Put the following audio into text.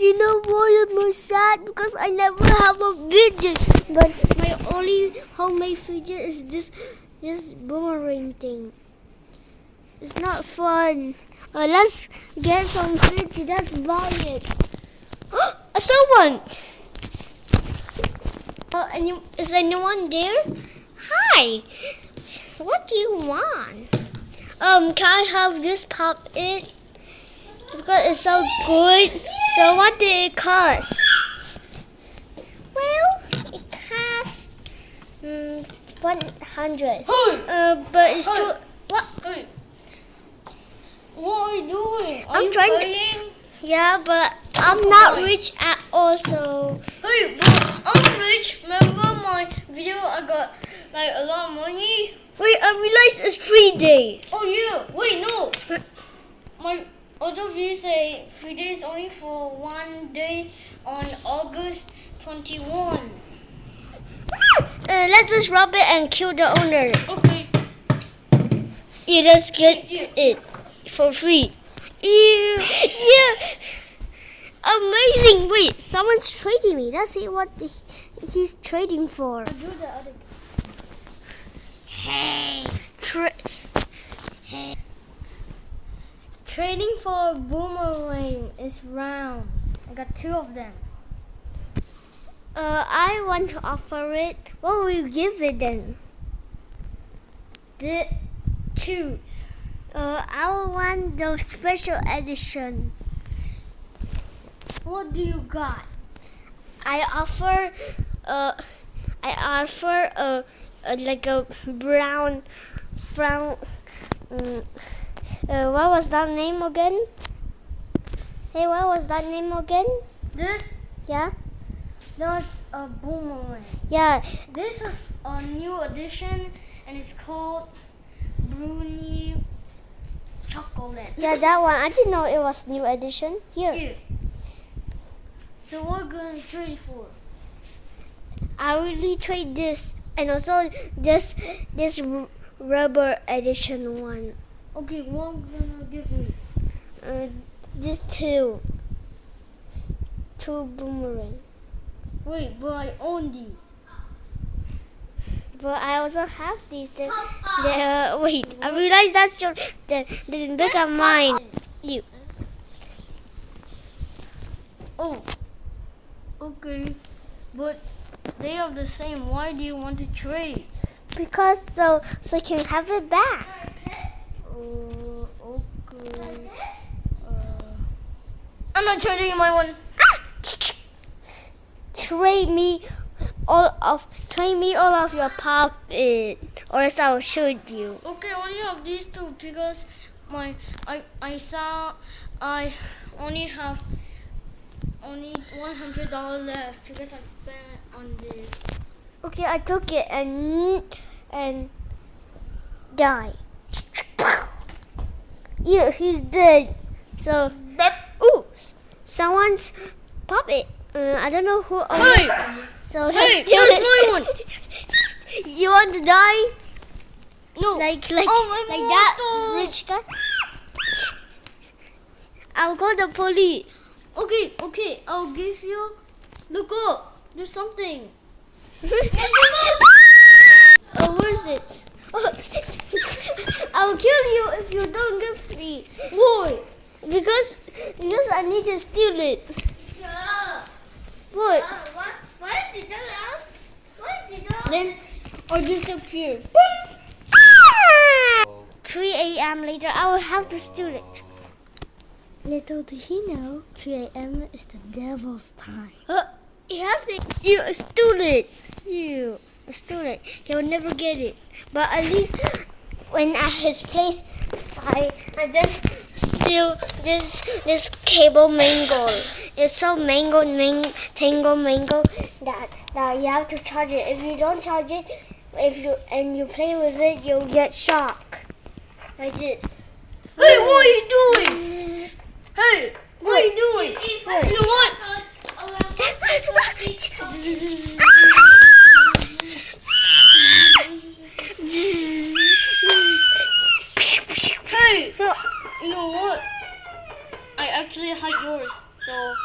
you know why I'm sad? Because I never have a fidget. But my only homemade fidget is this boomerang thing. It's not fun. Let's get some fidget. Let's buy it. I saw one. Is anyone there? Hi. What do you want? Can I have this puppet? Because it's so good. So what did it cost? Well, it cost 100. But it's too. What? Hey. What are you doing? I'm trying playing? Yeah, but I'm not rich at all. So. Hey, but I'm rich. Remember my video? I got like a lot of money. Wait, I realized it's 3 days. Oh yeah. Wait, no. My other video say 3 days only for 1 day on August 21. Let's just rob it and kill the owner. Okay. You just get it for free. Ew. Yeah. Amazing. Wait, someone's trading me. Let's see what he's trading for. Do the other. Hey. Trading for a boomerang is round. I got 2 of them. I want to offer it. What will you give it then? Choose. I want the special edition. What do you got? I offer like a brown. What was that name again? Hey, what was that name again? This? Yeah. That's a boomerang. Yeah. This is a new edition and it's called Brownie Chocolate. Yeah, that one. I didn't know it was new edition. Here. Yeah. So what gonna trade for? I really trade this and also this rubber edition one. Okay, what gonna give me? This two boomerang. Wait, but I own these. But I also have these. Wait, I realized that's your. Look at mine. You. Oh. Okay, but they are the same. Why do you want to trade? Because so I can have it back. Okay. I'm not trading my one. Trade me all of your puppet, or else I'll shoot you. Okay, only have these 2 because I only have $100 left because I spent on this. Okay, I took it and die. Yeah, he's dead. So, someone's puppet. I don't know who owns it. So Hey, steal that's it. my one. You want to die? No. Like my that motor. rich guy? I'll call the police. Okay, I'll give you. Look up. There's something. Oh, where's it? I'll kill you if you don't give me. Why? Because I need to steal it. What? Why did that? Then or disappear. 3 a.m. later, I will have to steal it. Little did he know, 3 a.m. is the devil's time. You stole it. You stole it. He will never get it. But at least when at his place, I just steal this cable mango. It's so mango that you have to charge it. If you don't charge it, and you play with it, you'll get shocked. Like this. Hey, what are you doing? Hey, what are you doing? You know what? Hey, you know what? I actually hide yours, so